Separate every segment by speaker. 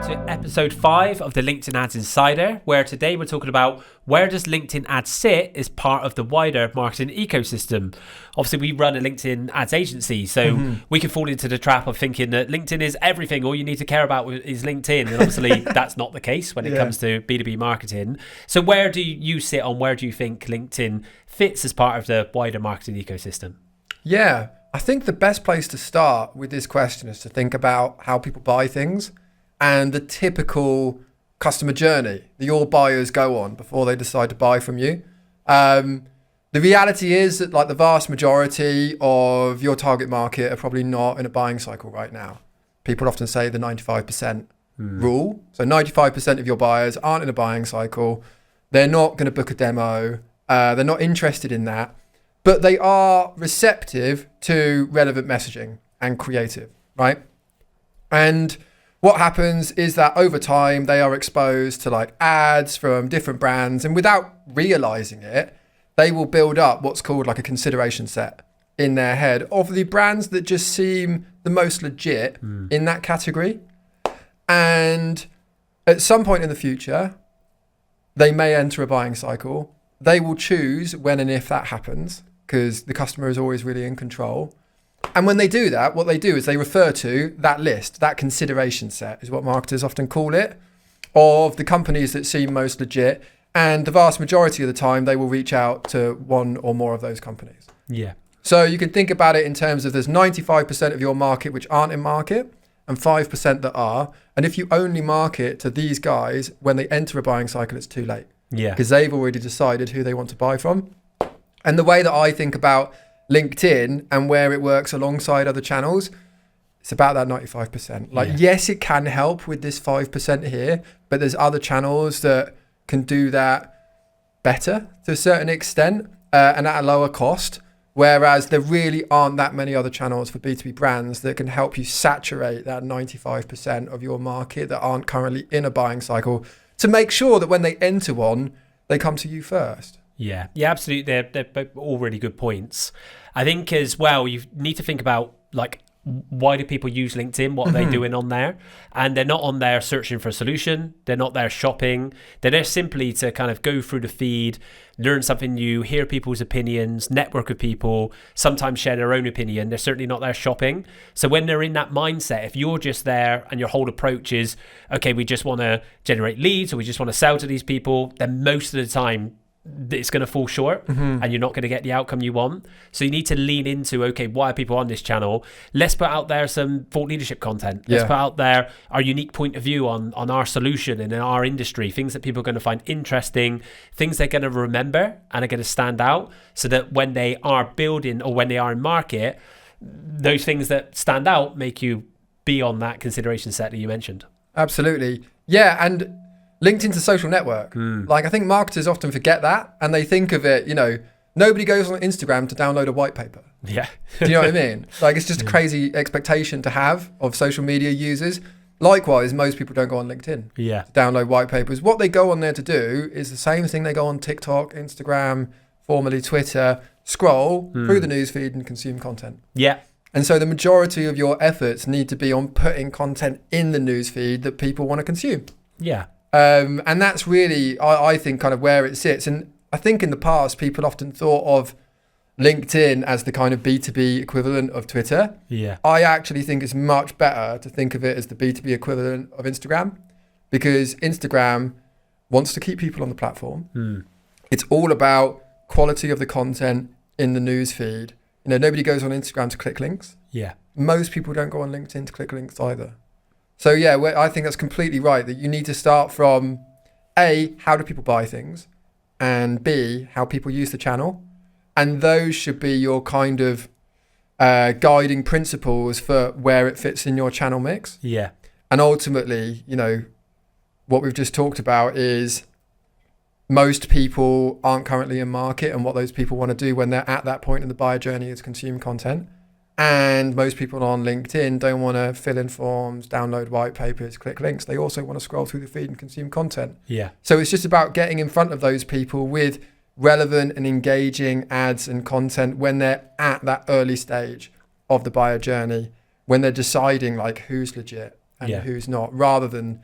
Speaker 1: to episode 5 of the LinkedIn Ads Insider, where today we're talking about where does LinkedIn Ads sit as part of the wider marketing ecosystem. Obviously, we run a LinkedIn Ads agency, so we can fall into the trap of thinking that LinkedIn is everything. All you need to care about is LinkedIn, and obviously that's not the case when it comes to B2B marketing. So where do you sit on where do you think LinkedIn fits as part of the wider marketing ecosystem?
Speaker 2: Yeah, I think the best place to start with this question is to think about how people buy things and the typical customer journey that your buyers go on before they decide to buy from you. The reality is that like the vast majority of your target market are probably not in a buying cycle right now. People often say the 95% rule. So 95% of your buyers aren't in a buying cycle. They're not going to book a demo. They're not interested in that, but they are receptive to relevant messaging and creative, right? And what happens is that over time, they are exposed to like ads from different brands, and without realizing it, they will build up what's called like a consideration set in their head of the brands that just seem the most legit in that category. And at some point in the future, they may enter a buying cycle. They will choose when and if that happens, because the customer is always really in control. And when they do that, what they do is they refer to that list, that consideration set is what marketers often call it, of the companies that seem most legit. And the vast majority of the time, they will reach out to one or more of those companies.
Speaker 1: Yeah.
Speaker 2: So you can think about it in terms of there's 95% of your market which aren't in market and 5% that are. And if you only market to these guys, when they enter a buying cycle, it's too late.
Speaker 1: Yeah.
Speaker 2: Because they've already decided who they want to buy from. And the way that I think about LinkedIn and where it works alongside other channels, it's about that 95%. Yes, it can help with this 5% here, but there's other channels that can do that better to a certain extent and at a lower cost. Whereas there really aren't that many other channels for B2B brands that can help you saturate that 95% of your market that aren't currently in a buying cycle to make sure that when they enter one, they come to you first. Yeah,
Speaker 1: absolutely. They're all really good points. I think as well, you need to think about like, why do people use LinkedIn? What are they doing on there? And they're not on there searching for a solution. They're not there shopping. They're there simply to kind of go through the feed, learn something new, hear people's opinions, network with people, sometimes share their own opinion. They're certainly not there shopping. So when they're in that mindset, if you're just there and your whole approach is, okay, we just want to generate leads or we just want to sell to these people, then most of the time, it's going to fall short and you're not going to get the outcome you want. So you need to lean into, okay, why are people on this channel? Let's put out there some thought leadership content. Let's put out there our unique point of view on our solution and in our industry, things that people are going to find interesting, things they're going to remember and are going to stand out, so that when they are building or when they are in market, those things that stand out make you be on that consideration set that you mentioned.
Speaker 2: Absolutely. Yeah. And LinkedIn's a social network. Like, I think marketers often forget that, and they think of it, nobody goes on Instagram to download a white paper.
Speaker 1: Yeah.
Speaker 2: Do you know what I mean? Like, it's just a crazy expectation to have of social media users. Likewise, most people don't go on LinkedIn to download white papers. What they go on there to do is the same thing they go on TikTok, Instagram, formerly Twitter, scroll through the newsfeed and consume content.
Speaker 1: Yeah.
Speaker 2: And so the majority of your efforts need to be on putting content in the newsfeed that people want to consume.
Speaker 1: Yeah.
Speaker 2: And that's really, I think, kind of where it sits. And I think in the past, people often thought of LinkedIn as the kind of B2B equivalent of Twitter.
Speaker 1: Yeah.
Speaker 2: I actually think it's much better to think of it as the B2B equivalent of Instagram, because Instagram wants to keep people on the platform. It's all about quality of the content in the news feed. Nobody goes on Instagram to click links.
Speaker 1: Yeah.
Speaker 2: Most people don't go on LinkedIn to click links either. So yeah, I think that's completely right, that you need to start from A, how do people buy things? And B, how people use the channel. And those should be your kind of guiding principles for where it fits in your channel mix.
Speaker 1: Yeah.
Speaker 2: And ultimately, what we've just talked about is most people aren't currently in market, and what those people want to do when they're at that point in the buyer journey is consume content. And most people on LinkedIn don't want to fill in forms, download white papers, click links. They also want to scroll through the feed and consume content.
Speaker 1: Yeah.
Speaker 2: So it's just about getting in front of those people with relevant and engaging ads and content when they're at that early stage of the buyer journey, when they're deciding like who's legit and who's not, rather than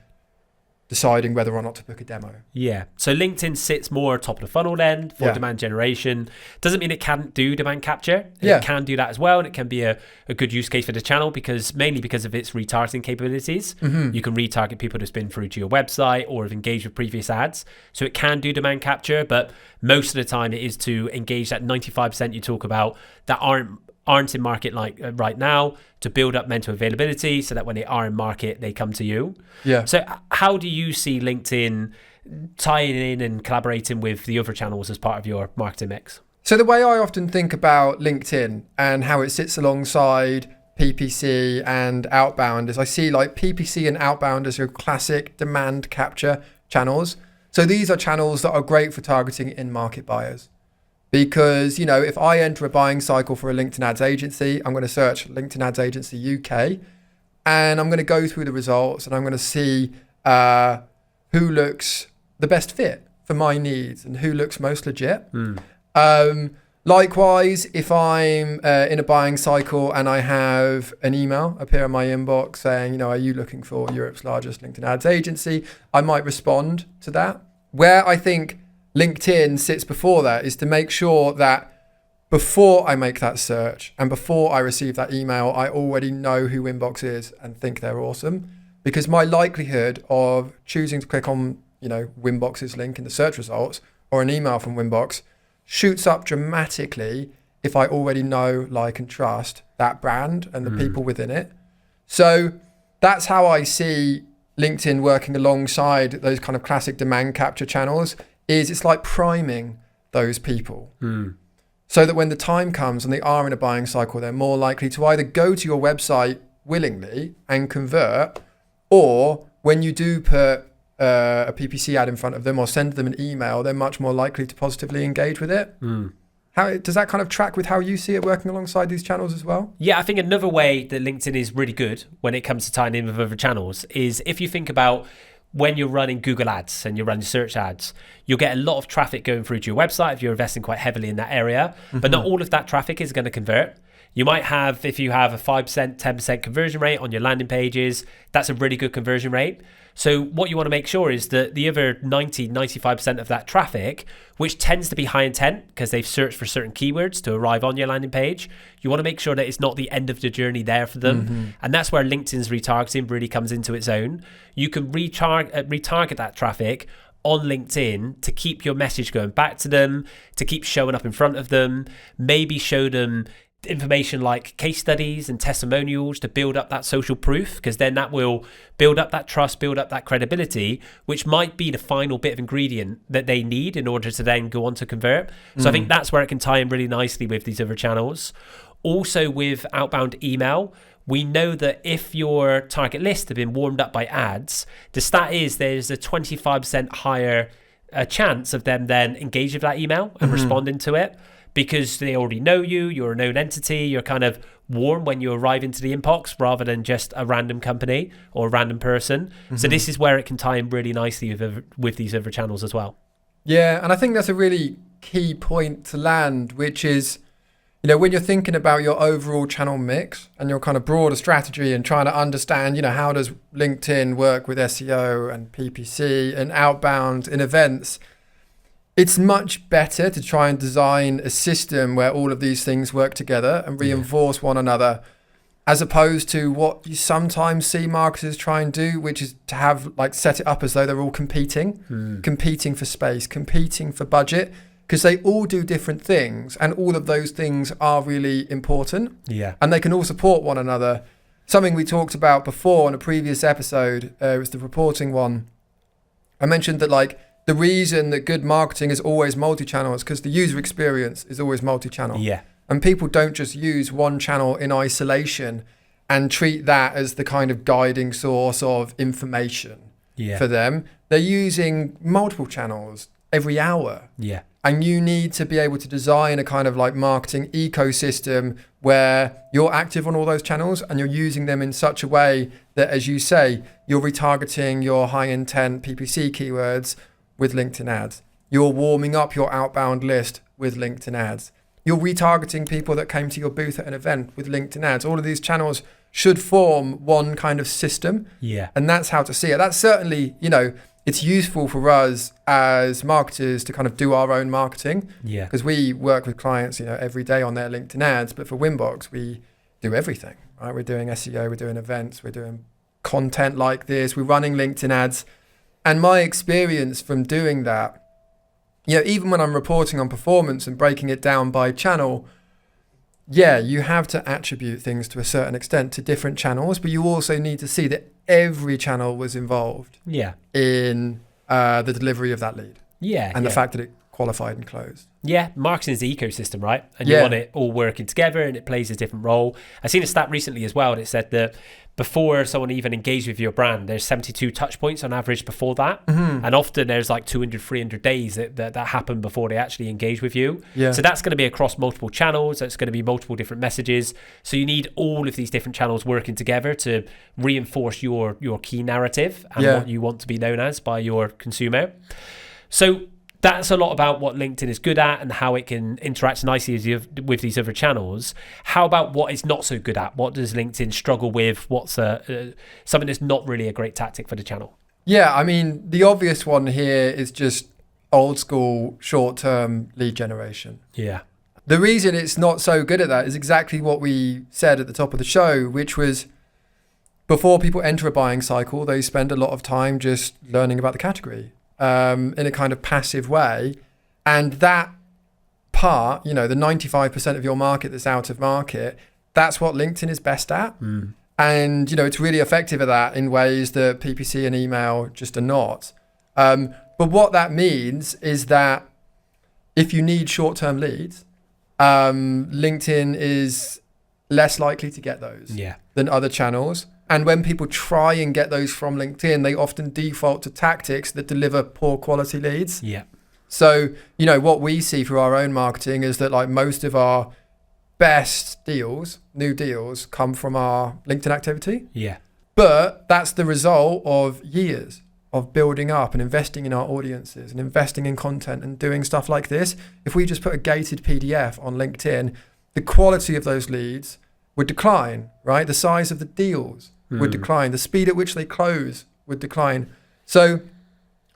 Speaker 2: deciding whether or not to book a demo.
Speaker 1: Yeah. So LinkedIn sits more top of the funnel then for demand generation. Doesn't mean it can't do demand capture. It can do that as well. And it can be a good use case for the channel mainly because of its retargeting capabilities. You can retarget people that's been through to your website or have engaged with previous ads. So it can do demand capture, but most of the time it is to engage that 95% you talk about that aren't in market like right now, to build up mental availability so that when they are in market, they come to you.
Speaker 2: Yeah.
Speaker 1: So how do you see LinkedIn tying in and collaborating with the other channels as part of your marketing mix?
Speaker 2: So the way I often think about LinkedIn and how it sits alongside PPC and outbound is I see like PPC and outbound as your classic demand capture channels. So these are channels that are great for targeting in-market buyers. Because, if I enter a buying cycle for a LinkedIn ads agency, I'm going to search LinkedIn ads agency UK, and I'm going to go through the results and I'm going to see who looks the best fit for my needs and who looks most legit. Likewise, if I'm in a buying cycle and I have an email appear in my inbox saying, are you looking for Europe's largest LinkedIn ads agency? I might respond to that. Where I think LinkedIn sits before that is to make sure that before I make that search and before I receive that email, I already know who Winbox is and think they're awesome. Because my likelihood of choosing to click on, Winbox's link in the search results or an email from Winbox shoots up dramatically if I already know, like, and trust that brand and the people within it. So that's how I see LinkedIn working alongside those kind of classic demand capture channels. It's like priming those people so that when the time comes and they are in a buying cycle, they're more likely to either go to your website willingly and convert, or when you do put a PPC ad in front of them or send them an email, they're much more likely to positively engage with it. How does that kind of track with how you see it working alongside these channels as well?
Speaker 1: Yeah, I think another way that LinkedIn is really good when it comes to tying in with other channels is if you think about when you're running Google ads and you're running search ads, you'll get a lot of traffic going through to your website if you're investing quite heavily in that area, but not all of that traffic is going to convert. You might have, if you have a 5%, 10% conversion rate on your landing pages, that's a really good conversion rate. So what you want to make sure is that the other 90, 95% of that traffic, which tends to be high intent because they've searched for certain keywords to arrive on your landing page, you want to make sure that it's not the end of the journey there for them. And that's where LinkedIn's retargeting really comes into its own. You can retarget that traffic on LinkedIn to keep your message going back to them, to keep showing up in front of them, maybe show them information like case studies and testimonials to build up that social proof, because then that will build up that trust, build up that credibility, which might be the final bit of ingredient that they need in order to then go on to convert. So I think that's where it can tie in really nicely with these other channels. Also with outbound email, we know that if your target list have been warmed up by ads, the stat is there's a 25% higher chance of them then engaging with that email and responding to it, because they already know you, you're a known entity, you're kind of warm when you arrive into the inbox rather than just a random company or a random person. So this is where it can tie in really nicely with these other channels as well.
Speaker 2: Yeah, and I think that's a really key point to land, which is, when you're thinking about your overall channel mix and your kind of broader strategy and trying to understand, how does LinkedIn work with SEO and PPC and outbound in events, it's much better to try and design a system where all of these things work together and reinforce one another, as opposed to what you sometimes see marketers try and do, which is to have set it up as though they're all competing for space, competing for budget, because they all do different things and all of those things are really important. Yeah. And they can all support one another. Something we talked about before in a previous episode was the reporting one. I mentioned that the reason that good marketing is always multi-channel is because the user experience is always multi-channel. Yeah. And people don't just use one channel in isolation and treat that as the kind of guiding source of information for them. They're using multiple channels every hour. Yeah. And you need to be able to design a kind of marketing ecosystem where you're active on all those channels and you're using them in such a way that, as you say, you're retargeting your high intent PPC keywords with LinkedIn ads. You're warming up your outbound list with LinkedIn ads. You're retargeting people that came to your booth at an event with LinkedIn ads. All of these channels should form one kind of system. Yeah. And that's how to see it. That's certainly, it's useful for us as marketers to kind of do our own marketing.
Speaker 1: Yeah.
Speaker 2: Because we work with clients, every day on their LinkedIn ads. But for Winbox, we do everything, right? We're doing SEO, we're doing events, we're doing content like this, we're running LinkedIn ads. And my experience from doing that, even when I'm reporting on performance and breaking it down by channel, you have to attribute things to a certain extent to different channels, but you also need to see that every channel was involved in the delivery of that lead. And the fact that it qualified and closed.
Speaker 1: Marketing is the ecosystem, right? And you want it all working together, and it plays a different role. I seen a stat recently as well that said that before someone even engaged with your brand, there's 72 touch points on average before that. And often there's like 200, 300 days that happen before they actually engage with you. So that's going to be across multiple channels. That's going to be multiple different messages. So you need all of these different channels working together to reinforce your key narrative and what you want to be known as by your consumer. So that's a lot about what LinkedIn is good at and how it can interact nicely with these other channels. How about what it's not so good at? What does LinkedIn struggle with? What's something that's not really a great tactic for the channel?
Speaker 2: I mean, the obvious one here is just old school short-term lead generation. The reason it's not so good at that is exactly what we said at the top of the show, which was before people enter a buying cycle, they spend a lot of time just learning about the category. In a kind of passive way. And that part, the 95% of your market that's out of market, that's what LinkedIn is best at. And, it's really effective at that in ways that PPC and email just are not. But what that means is that if you need short-term leads, LinkedIn is less likely to get those than other channels. And when people try and get those from LinkedIn, they often default to tactics that deliver poor quality leads. So, what we see through our own marketing is that like most of our best deals, new deals, come from our LinkedIn activity. But that's the result of years of building up and investing in our audiences and investing in content and doing stuff like this. If we just put a gated PDF on LinkedIn, the quality of those leads would decline, right? The size of the deals would decline. The speed at which they close would decline. So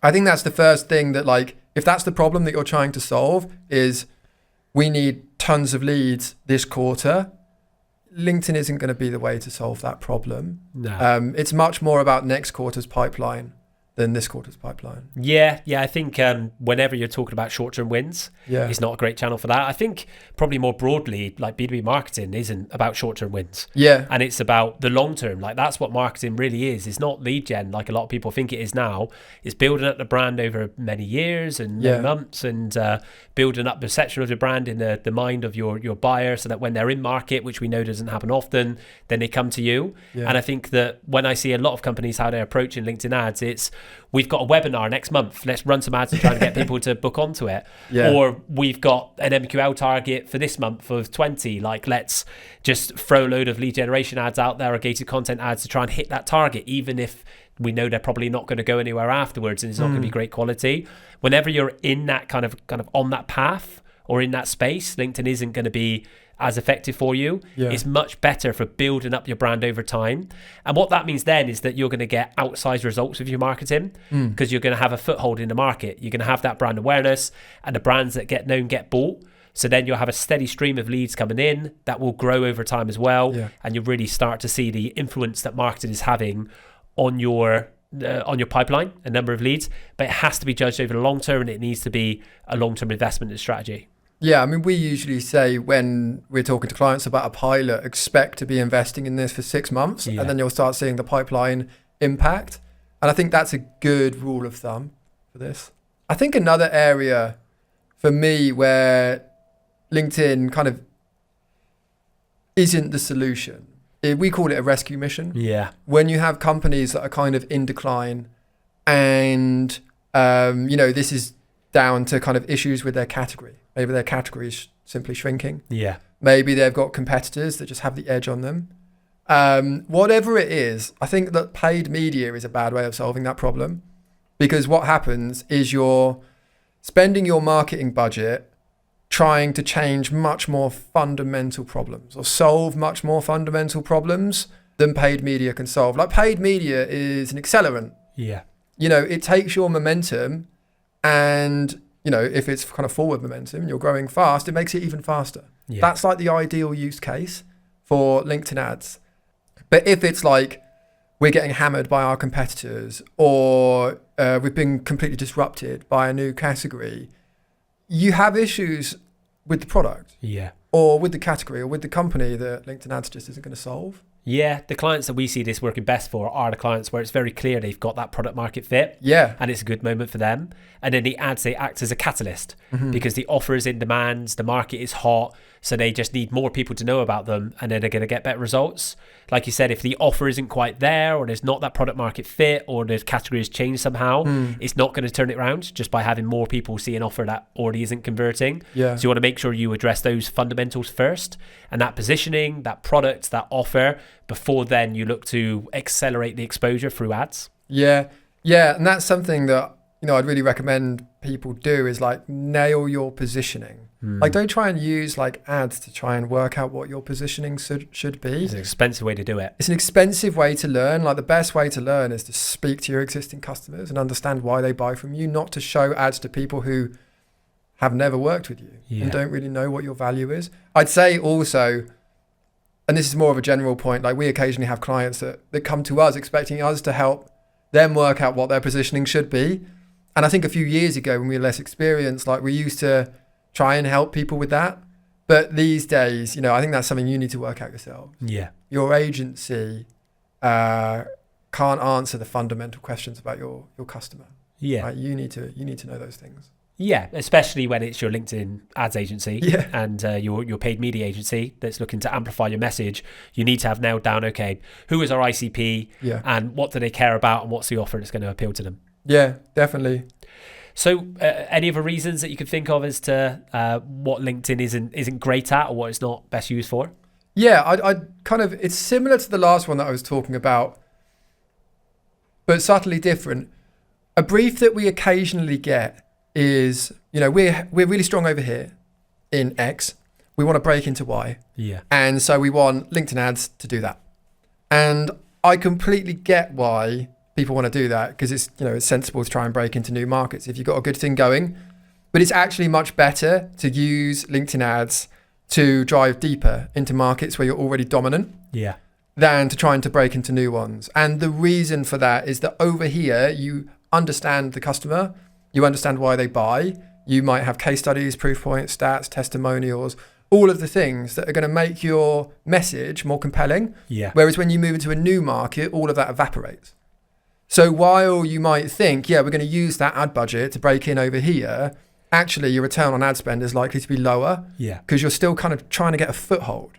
Speaker 2: I think that's the first thing that if that's the problem that you're trying to solve is we need tons of leads this quarter, LinkedIn isn't going to be the way to solve that problem. It's much more about next quarter's pipeline than this quarter's pipeline.
Speaker 1: I think whenever you're talking about short-term wins, it's not a great channel for that. I think probably more broadly, like B2B marketing isn't about short-term wins. And it's about the long-term. Like that's what marketing really is. It's not lead gen like a lot of people think it is now. It's building up the brand over many years and many months and building up perception of the brand in the mind of your buyer so that when they're in market, which we know doesn't happen often, then they come to you. And I think that when I see a lot of companies, how they're approaching LinkedIn ads, it's we've got a webinar next month. Let's run some ads and try to get people to book onto it. Or we've got an MQL target for this month of 20. Like, let's just throw a load of lead generation ads out there or gated content ads to try and hit that target, even if we know they're probably not going to go anywhere afterwards and it's not going to be great quality. Whenever you're in that kind of on that path or in that space, LinkedIn isn't going to be as effective for you. It's much better for building up your brand over time. And what that means then is that you're going to get outsized results with your marketing because you're going to have a foothold in the market. You're going to have that brand awareness, and the brands that get known get bought. So then you'll have a steady stream of leads coming in that will grow over time as well. And you'll really start to see the influence that marketing is having on your pipeline, a number of leads. But it has to be judged over the long term, and it needs to be a long-term investment and strategy.
Speaker 2: I mean, we usually say when we're talking to clients about a pilot, expect to be investing in this for 6 months, and then you'll start seeing the pipeline impact. And I think that's a good rule of thumb for this. I think another area for me where LinkedIn kind of isn't the solution, we call it a rescue mission. When you have companies that are kind of in decline and, this is down to kind of issues with their category. Maybe their category is simply shrinking. Maybe they've got competitors that just have the edge on them. Whatever it is, I think that paid media is a bad way of solving that problem, because what happens is you're spending your marketing budget trying to change much more fundamental problems or solve much more fundamental problems than paid media can solve. Like paid media is an accelerant. it takes your momentum and, if it's kind of forward momentum and you're growing fast, it makes it even faster.
Speaker 1: Yeah.
Speaker 2: That's like the ideal use case for LinkedIn ads. But if it's like we're getting hammered by our competitors or we've been completely disrupted by a new category, you have issues with the product or with the category or with the company that LinkedIn ads just isn't going to solve.
Speaker 1: Yeah, the clients that we see this working best for are the clients where it's very clear they've got that product market fit.
Speaker 2: Yeah.
Speaker 1: And it's a good moment for them. And then the ads, they act as a catalyst because the offer is in demand, the market is hot, so they just need more people to know about them, and then they're going to get better results. Like you said, if the offer isn't quite there, or there's not that product market fit, or the category has changed somehow, it's not going to turn it around just by having more people see an offer that already isn't converting.
Speaker 2: Yeah.
Speaker 1: So you want to make sure you address those fundamentals first, and that positioning, that product, that offer, before then you look to accelerate the exposure through ads.
Speaker 2: Yeah. And that's something that, I'd really recommend people do is like nail your positioning. Like don't try and use like ads to try and work out what your positioning should be.
Speaker 1: It's an expensive way to do it.
Speaker 2: It's an expensive way to learn. Like the best way to learn is to speak to your existing customers and understand why they buy from you, not to show ads to people who have never worked with you and don't really know what your value is. I'd say also, and this is more of a general point, like we occasionally have clients that come to us expecting us to help them work out what their positioning should be. And I think a few years ago when we were less experienced, like we used to try and help people with that. But these days, I think that's something you need to work out yourself.
Speaker 1: Yeah.
Speaker 2: Your agency can't answer the fundamental questions about your customer.
Speaker 1: Yeah.
Speaker 2: Right? You need to know those things.
Speaker 1: Yeah, especially when it's your LinkedIn ads agency and your paid media agency that's looking to amplify your message. You need to have nailed down, okay, who is our ICP and what do they care about and what's the offer that's going to appeal to them?
Speaker 2: Yeah, definitely.
Speaker 1: So any other reasons that you could think of as to what LinkedIn isn't great at or what it's not best used for?
Speaker 2: Yeah, I kind of, it's similar to the last one that I was talking about, but subtly different. A brief that we occasionally get is, we're really strong over here in X. We want to break into Y.
Speaker 1: Yeah.
Speaker 2: And so we want LinkedIn ads to do that. And I completely get why people want to do that because it's sensible to try and break into new markets if you've got a good thing going. But it's actually much better to use LinkedIn ads to drive deeper into markets where you're already dominant than to trying to break into new ones. And the reason for that is that over here, you understand the customer, you understand why they buy, you might have case studies, proof points, stats, testimonials, all of the things that are going to make your message more compelling.
Speaker 1: Yeah.
Speaker 2: Whereas when you move into a new market, all of that evaporates. So while you might think, we're going to use that ad budget to break in over here, actually your return on ad spend is likely to be lower because you're still kind of trying to get a foothold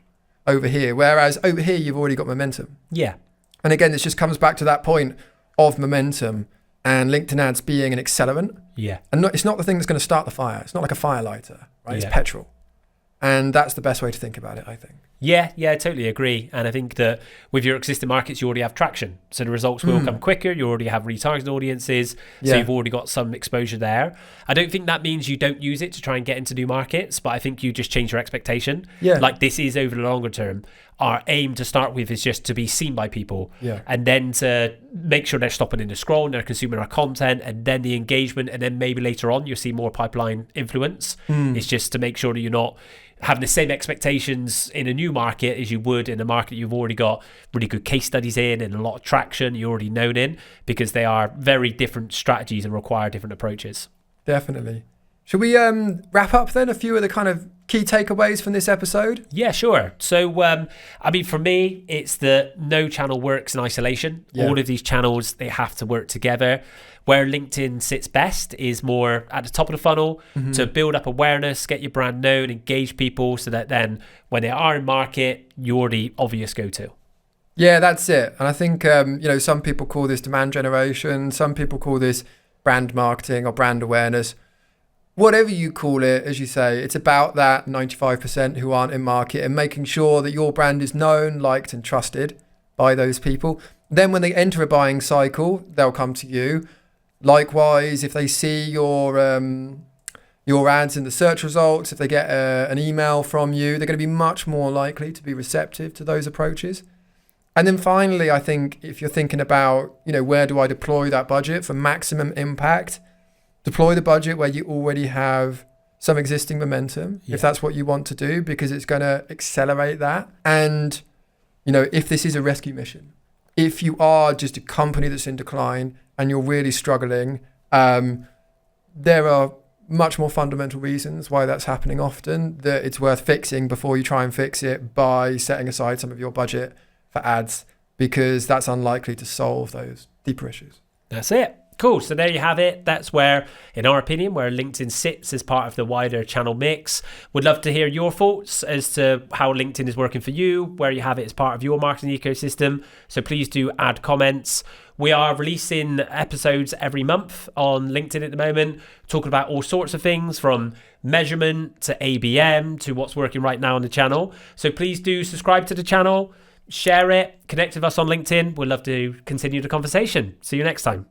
Speaker 2: over here. Whereas over here, you've already got momentum. Yeah. And again, this just comes back to that point of momentum and LinkedIn ads being an accelerant. Yeah. And it's not the thing that's going to start the fire. It's not like a fire lighter, right? It's petrol. And that's the best way to think about it, I think. Yeah,
Speaker 1: I totally agree. And I think that with your existing markets, you already have traction. So the results will come quicker. You already have retargeting audiences. So you've already got some exposure there. I don't think that means you don't use it to try and get into new markets, but I think you just change your expectation. Yeah. Like this is over the longer term. Our aim to start with is just to be seen by people and then to make sure they're stopping in the scroll and they're consuming our content and then the engagement. And then maybe later on, you'll see more pipeline influence. It's just to make sure that you're not having the same expectations in a new market as you would in a market you've already got really good case studies in and a lot of traction you're already known in, because they are very different strategies and require different approaches.
Speaker 2: Definitely. Should we wrap up then a few of the kind of key takeaways from this episode? Yeah, sure. So, for me, it's that no channel works in isolation. All of these channels, they have to work together. Where LinkedIn sits best is more at the top of the funnel to build up awareness, get your brand known, engage people so that then when they are in market, you're the obvious go-to. Yeah, that's it. And I think, some people call this demand generation. Some people call this brand marketing or brand awareness. Whatever you call it, as you say, it's about that 95% who aren't in market and making sure that your brand is known, liked and trusted by those people. Then when they enter a buying cycle, they'll come to you. Likewise, if they see your ads in the search results, if they get an email from you, they're going to be much more likely to be receptive to those approaches. And then finally, I think if you're thinking about, where do I deploy that budget for maximum impact, deploy the budget where you already have some existing momentum, if that's what you want to do, because it's going to accelerate that. And, if this is a rescue mission, if you are just a company that's in decline and you're really struggling, there are much more fundamental reasons why that's happening often, that it's worth fixing before you try and fix it by setting aside some of your budget for ads, because that's unlikely to solve those deeper issues.
Speaker 1: That's it. Cool. So there you have it. That's where, in our opinion, where LinkedIn sits as part of the wider channel mix. Would love to hear your thoughts as to how LinkedIn is working for you, where you have it as part of your marketing ecosystem. So please do add comments. We are releasing episodes every month on LinkedIn at the moment, talking about all sorts of things from measurement to ABM to what's working right now on the channel. So please do subscribe to the channel, share it, connect with us on LinkedIn. We'd love to continue the conversation. See you next time.